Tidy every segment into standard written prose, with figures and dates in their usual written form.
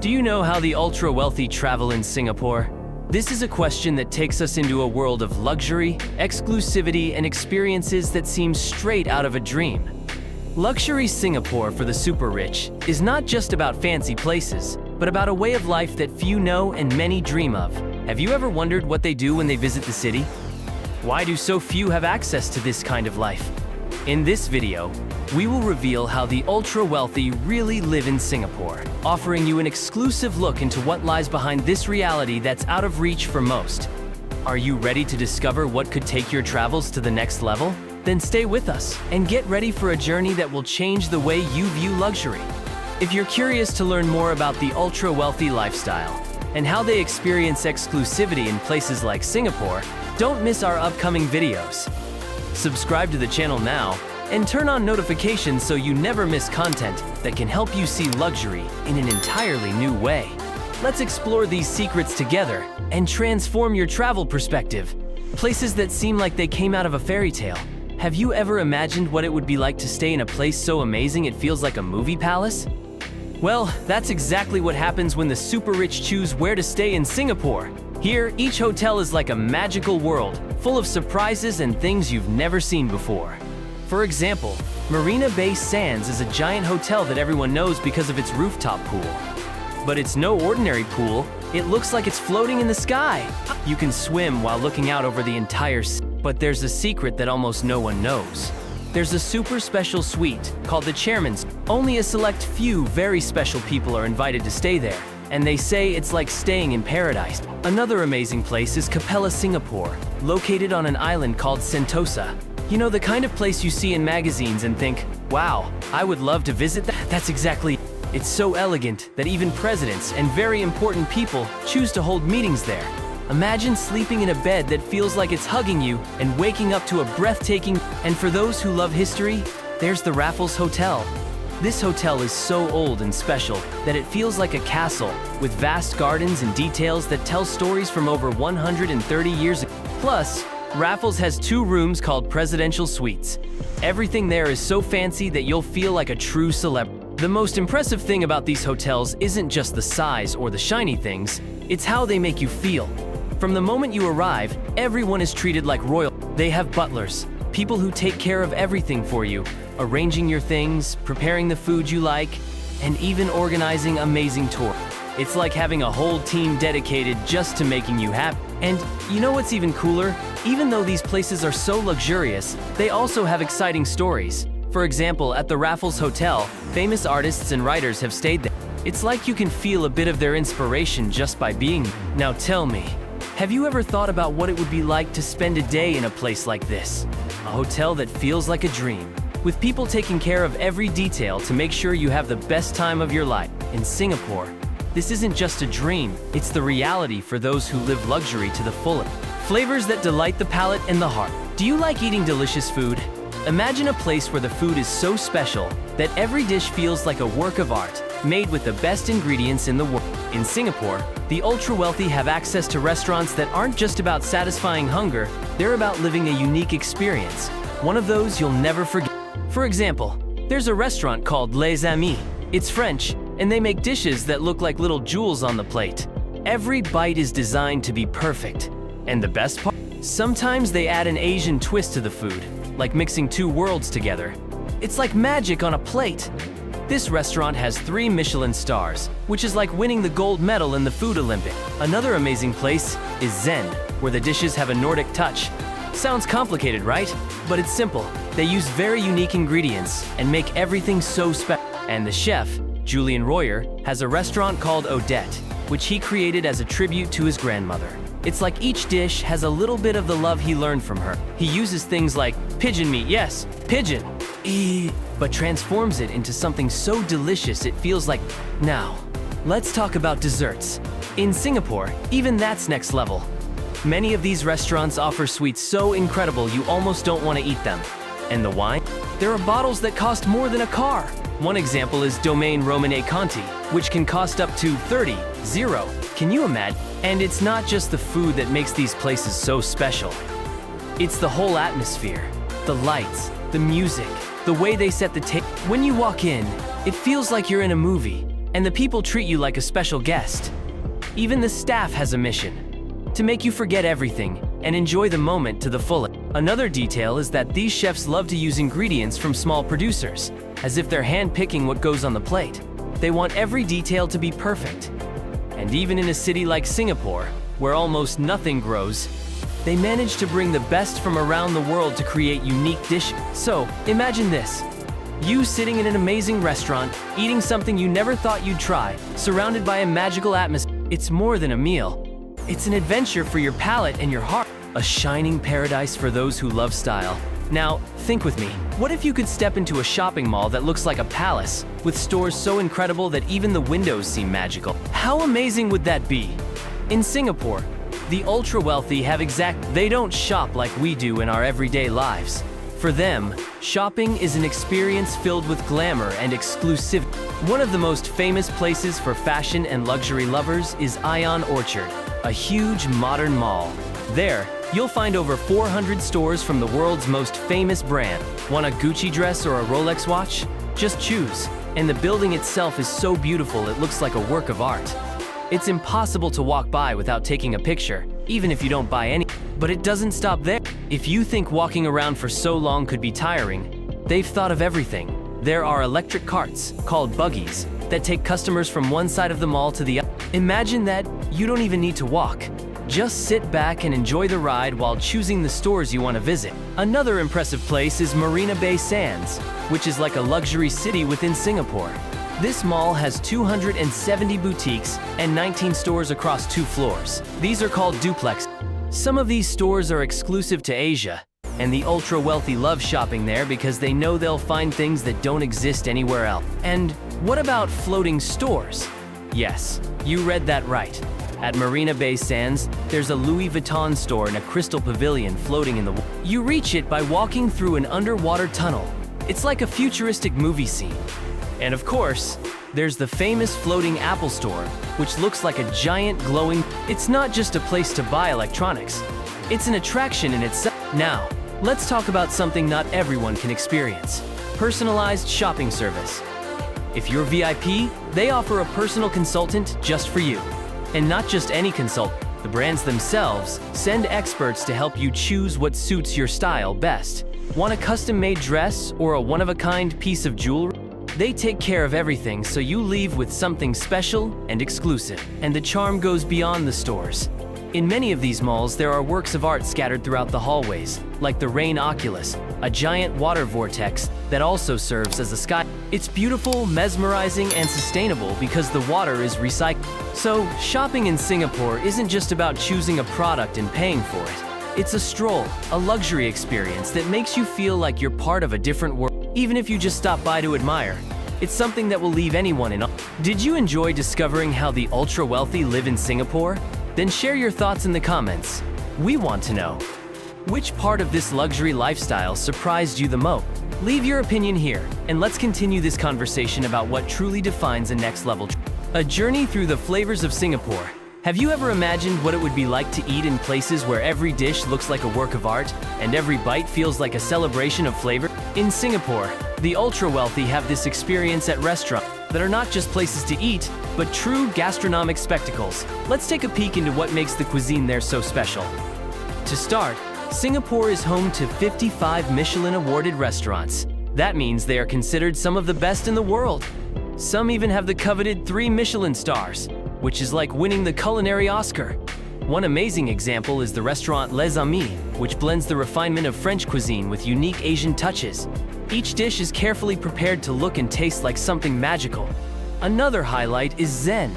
Do you know how the ultra-wealthy travel in Singapore? This is a question that takes us into a world of luxury, exclusivity, and experiences that seem straight out of a dream. Luxury Singapore for the super rich is not just about fancy places, but about a way of life that few know and many dream of. Have you ever wondered what they do when they visit the city? Why do so few have access to this kind of life? In this video, we will reveal how the ultra-wealthy really live in Singapore, offering you an exclusive look into what lies behind this reality that's out of reach for most. Are you ready to discover what could take your travels to the next level? Then stay with us and get ready for a journey that will change the way you view luxury. If you're curious to learn more about the ultra-wealthy lifestyle and how they experience exclusivity in places like Singapore, don't miss our upcoming videos. Subscribe to the channel now and turn on notifications so you never miss content that can help you see luxury in an entirely new way. Let's explore these secrets together and transform your travel perspective. Places that seem like they came out of a fairy tale. Have you ever imagined what it would be like to stay in a place so amazing it feels like a movie palace? Well, that's exactly what happens when the super rich choose where to stay in Singapore. Here, each hotel is like a magical world, full of surprises and things you've never seen before. For example, Marina Bay Sands is a giant hotel that everyone knows because of its rooftop pool. But it's no ordinary pool, it looks like it's floating in the sky. You can swim while looking out over the entire sea. But there's a secret that almost no one knows. There's a super special suite called the Chairman's. Only a select few very special people are invited to stay there, and they say it's like staying in paradise. Another amazing place is Capella, Singapore, located on an island called Sentosa. You know, the kind of place you see in magazines and think, wow, I would love to visit that. That's exactly. It's so elegant that even presidents and very important people choose to hold meetings there. Imagine sleeping in a bed that feels like it's hugging you and waking up to a breathtaking. And for those who love history, there's the Raffles Hotel. This hotel is so old and special that it feels like a castle with vast gardens and details that tell stories from over 130 years ago. Plus, Raffles has 2 rooms called presidential suites. Everything there is so fancy that you'll feel like a true celebrity. The most impressive thing about these hotels isn't just the size or the shiny things, it's how they make you feel. From the moment you arrive, everyone is treated like royal. They have butlers, people who take care of everything for you, arranging your things, preparing the food you like, and even organizing amazing tours. It's like having a whole team dedicated just to making you happy. And you know what's even cooler? Even though these places are so luxurious, they also have exciting stories. For example, at the Raffles Hotel, famous artists and writers have stayed there. It's like you can feel a bit of their inspiration just by being there. Now tell me, have you ever thought about what it would be like to spend a day in a place like this? A hotel that feels like a dream, with people taking care of every detail to make sure you have the best time of your life. In Singapore, this isn't just a dream, it's the reality for those who live luxury to the fullest. Flavors that delight the palate and the heart. Do you like eating delicious food? Imagine a place where the food is so special that every dish feels like a work of art, made with the best ingredients in the world. In Singapore, the ultra-wealthy have access to restaurants that aren't just about satisfying hunger, they're about living a unique experience. One of those you'll never forget. For example, there's a restaurant called Les Amis. It's French, and they make dishes that look like little jewels on the plate. Every bite is designed to be perfect. And the best part? Sometimes they add an Asian twist to the food, like mixing 2 worlds together. It's like magic on a plate. This restaurant has 3 Michelin stars, which is like winning the gold medal in the Food Olympics. Another amazing place is Zen, where the dishes have a Nordic touch. Sounds complicated, right? But it's simple. They use very unique ingredients and make everything so special. And the chef, Julian Royer, has a restaurant called Odette, which he created as a tribute to his grandmother. It's like each dish has a little bit of the love he learned from her. He uses things like pigeon meat, yes, pigeon, but transforms it into something so delicious it feels like. Now, let's talk about desserts. In Singapore, even that's next level. Many of these restaurants offer sweets so incredible you almost don't want to eat them. And the wine? There are bottles that cost more than a car. One example is Domaine Romane Conti, which can cost up to 30. Can you imagine? And it's not just the food that makes these places so special. It's the whole atmosphere, the lights, the music, the way they set the table. When you walk in, it feels like you're in a movie. and the people treat you like a special guest. Even the staff has a mission: to make you forget everything and enjoy the moment to the fullest. Another detail is that these chefs love to use ingredients from small producers, as if they're hand-picking what goes on the plate. They want every detail to be perfect. And even in a city like Singapore, where almost nothing grows, they manage to bring the best from around the world to create unique dishes. So, imagine this. You sitting in an amazing restaurant, eating something you never thought you'd try, surrounded by a magical atmosphere. It's more than a meal. It's an adventure for your palate and your heart. A shining paradise for those who love style. Now, think with me. What if you could step into a shopping mall that looks like a palace, with stores so incredible that even the windows seem magical? How amazing would that be? In Singapore, the ultra-wealthy they don't shop like we do in our everyday lives. For them, shopping is an experience filled with glamour and exclusivity. One of the most famous places for fashion and luxury lovers is Ion Orchard, a huge modern mall. There, you'll find over 400 stores from the world's most famous brand. Want a Gucci dress or a Rolex watch? Just choose. And the building itself is so beautiful it looks like a work of art. It's impossible to walk by without taking a picture, even if you don't buy any. But it doesn't stop there. If you think walking around for so long could be tiring, they've thought of everything. There are electric carts, called buggies, that take customers from one side of the mall to the other. Imagine that you don't even need to walk. Just sit back and enjoy the ride while choosing the stores you want to visit. Another impressive place is Marina Bay Sands, which is like a luxury city within Singapore. This mall has 270 boutiques and 19 stores across 2 floors. These are called duplex. Some of these stores are exclusive to Asia, and the ultra-wealthy love shopping there because they know they'll find things that don't exist anywhere else. And what about floating stores? Yes, you read that right. At Marina Bay Sands, there's a Louis Vuitton store in a crystal pavilion floating in the water. You reach it by walking through an underwater tunnel. It's like a futuristic movie scene. And of course, there's the famous floating Apple store, which looks like a giant glowing... It's not just a place to buy electronics. It's an attraction in itself. Now, let's talk about something not everyone can experience: personalized shopping service. If you're VIP, they offer a personal consultant just for you. And not just any consultant. The brands themselves send experts to help you choose what suits your style best. Want a custom-made dress or a one-of-a-kind piece of jewelry? They take care of everything so you leave with something special and exclusive. And the charm goes beyond the stores. In many of these malls, there are works of art scattered throughout the hallways, like the Rain Oculus, a giant water vortex that also serves as a sky. It's beautiful, mesmerizing, and sustainable because the water is recycled. So, shopping in Singapore isn't just about choosing a product and paying for it. It's a stroll, a luxury experience that makes you feel like you're part of a different world. Even if you just stop by to admire, it's something that will leave anyone in awe. Did you enjoy discovering how the ultra-wealthy live in Singapore? Then share your thoughts in the comments. We want to know. Which part of this luxury lifestyle surprised you the most? Leave your opinion here, and let's continue this conversation about what truly defines a next-level trip. A journey through the flavors of Singapore. Have you ever imagined what it would be like to eat in places where every dish looks like a work of art, and every bite feels like a celebration of flavor? In Singapore, the ultra-wealthy have this experience at restaurants that are not just places to eat, but true gastronomic spectacles. Let's take a peek into what makes the cuisine there so special. To start, Singapore is home to 55 Michelin-awarded restaurants. That means they are considered some of the best in the world. Some even have the coveted 3 Michelin stars, which is like winning the culinary Oscar. One amazing example is the restaurant Les Amis, which blends the refinement of French cuisine with unique Asian touches. Each dish is carefully prepared to look and taste like something magical. Another highlight is Zen,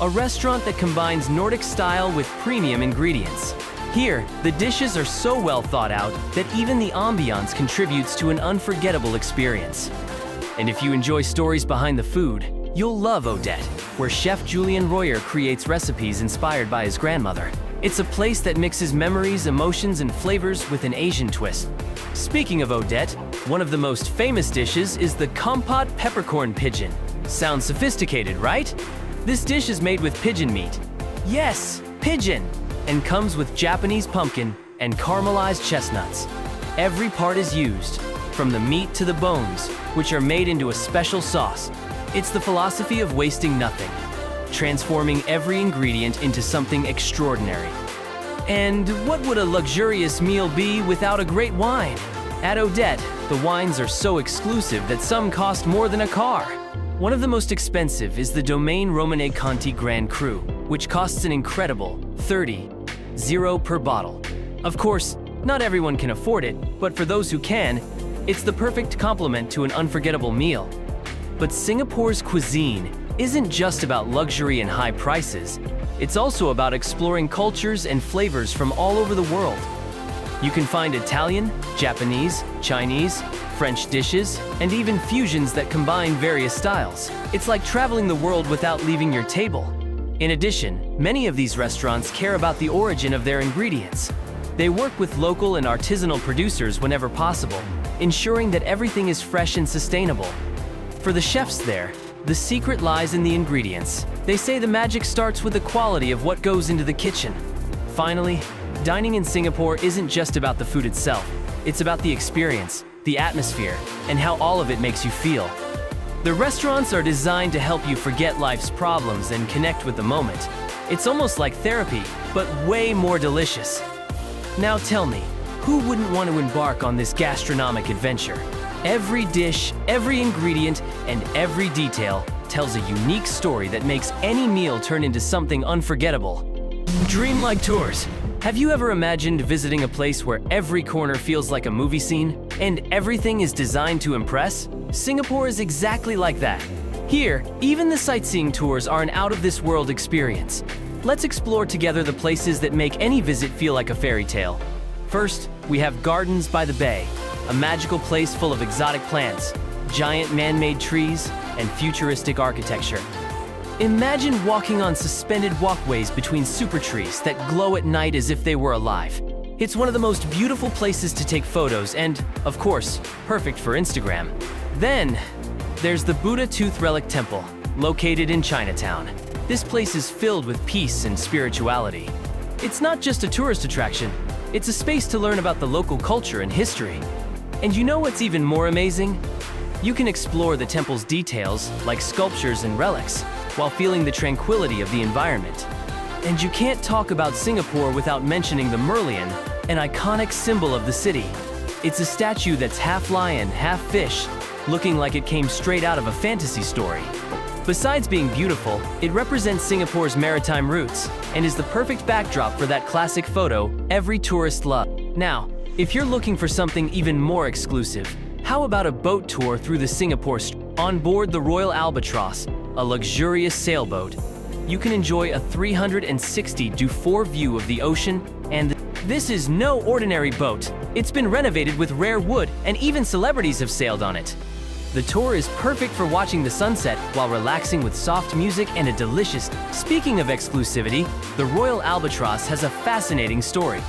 a restaurant that combines Nordic style with premium ingredients. Here, the dishes are so well thought out that even the ambiance contributes to an unforgettable experience. And if you enjoy stories behind the food, you'll love Odette, where Chef Julien Royer creates recipes inspired by his grandmother. It's a place that mixes memories, emotions, and flavors with an Asian twist. Speaking of Odette, one of the most famous dishes is the compote peppercorn pigeon. Sounds sophisticated, right? This dish is made with pigeon meat. Yes, pigeon! And comes with Japanese pumpkin and caramelized chestnuts. Every part is used, from the meat to the bones, which are made into a special sauce. It's the philosophy of wasting nothing, transforming every ingredient into something extraordinary. And what would a luxurious meal be without a great wine? At Odette, the wines are so exclusive that some cost more than a car. One of the most expensive is the Domaine Romane Conti Grand Cru, which costs an incredible €30 per bottle. Of course, not everyone can afford it, but for those who can, it's the perfect complement to an unforgettable meal. But Singapore's cuisine isn't just about luxury and high prices. It's also about exploring cultures and flavors from all over the world. You can find Italian, Japanese, Chinese, French dishes, and even fusions that combine various styles. It's like traveling the world without leaving your table. In addition, many of these restaurants care about the origin of their ingredients. They work with local and artisanal producers whenever possible, ensuring that everything is fresh and sustainable. For the chefs there, the secret lies in the ingredients. They say the magic starts with the quality of what goes into the kitchen. Finally, dining in Singapore isn't just about the food itself. It's about the experience, the atmosphere, and how all of it makes you feel. The restaurants are designed to help you forget life's problems and connect with the moment. It's almost like therapy, but way more delicious. Now tell me, who wouldn't want to embark on this gastronomic adventure? Every dish, every ingredient, and every detail tells a unique story that makes any meal turn into something unforgettable. Dreamlike tours. Have you ever imagined visiting a place where every corner feels like a movie scene and everything is designed to impress? Singapore is exactly like that. Here, even the sightseeing tours are an out-of-this-world experience. Let's explore together the places that make any visit feel like a fairy tale. First, we have Gardens by the Bay, a magical place full of exotic plants, giant man-made trees, and futuristic architecture. Imagine walking on suspended walkways between super trees that glow at night as if they were alive. It's one of the most beautiful places to take photos and, of course, perfect for Instagram. Then, there's the Buddha Tooth Relic Temple, located in Chinatown. This place is filled with peace and spirituality. It's not just a tourist attraction, it's a space to learn about the local culture and history. And you know what's even more amazing? You can explore the temple's details, like sculptures and relics, while feeling the tranquility of the environment. And you can't talk about Singapore without mentioning the Merlion, an iconic symbol of the city. It's a statue that's half lion, half fish, looking like it came straight out of a fantasy story. Besides being beautiful, it represents Singapore's maritime roots and is the perfect backdrop for that classic photo every tourist loves. Now, if you're looking for something even more exclusive, how about a boat tour through the Singapore Strait? On board the Royal Albatross, a luxurious sailboat, you can enjoy a 360-degree view of the ocean, and this is no ordinary boat. It's been renovated with rare wood, and even celebrities have sailed on it. The tour is perfect for watching the sunset while relaxing with soft music and a delicious. Speaking of exclusivity, the Royal Albatross has a fascinating story.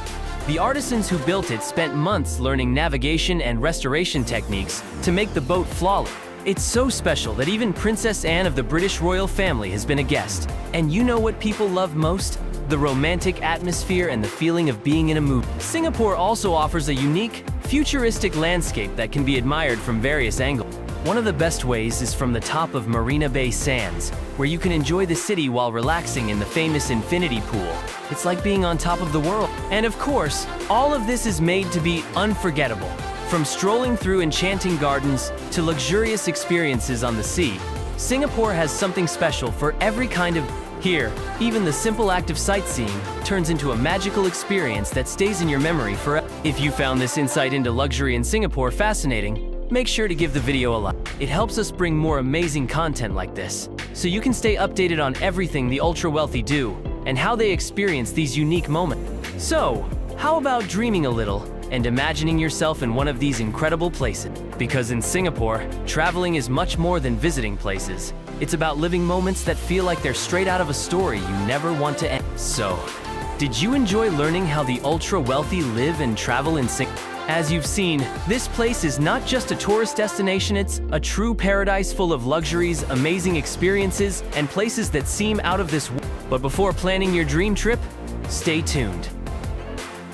The artisans who built it spent months learning navigation and restoration techniques to make the boat flawless. It's so special that even Princess Anne of the British royal family has been a guest. And you know what people love most? The romantic atmosphere and the feeling of being in a movie. Singapore also offers a unique, futuristic landscape that can be admired from various angles. One of the best ways is from the top of Marina Bay Sands, where you can enjoy the city while relaxing in the famous infinity pool. It's like being on top of the world. And of course, all of this is made to be unforgettable. From strolling through enchanting gardens to luxurious experiences on the sea, Singapore has something special for every kind of. Here, even the simple act of sightseeing turns into a magical experience that stays in your memory forever. If you found this insight into luxury in Singapore fascinating, make sure to give the video a like. It helps us bring more amazing content like this, so you can stay updated on everything the ultra-wealthy do and how they experience these unique moments. So, how about dreaming a little and imagining yourself in one of these incredible places? Because in Singapore, traveling is much more than visiting places. It's about living moments that feel like they're straight out of a story you never want to end. So, did you enjoy learning how the ultra-wealthy live and travel in Singapore? As you've seen, this place is not just a tourist destination, it's a true paradise full of luxuries, amazing experiences, and places that seem out of this world. But before planning your dream trip, stay tuned.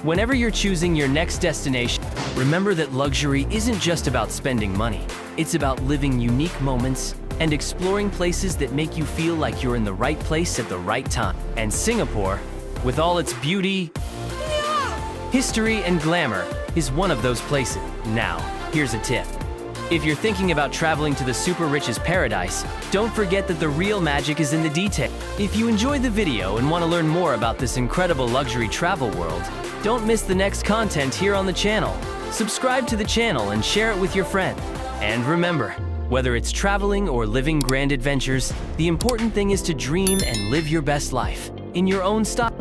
Whenever you're choosing your next destination, remember that luxury isn't just about spending money. It's about living unique moments and exploring places that make you feel like you're in the right place at the right time. And Singapore, with all its beauty, history, and glamour, is one of those places. Now, here's a tip. If you're thinking about traveling to the super rich's paradise, don't forget that the real magic is in the detail. If you enjoyed the video and want to learn more about this incredible luxury travel world, don't miss the next content here on the channel. Subscribe to the channel and share it with your friend. And remember, whether it's traveling or living grand adventures, the important thing is to dream and live your best life in your own style.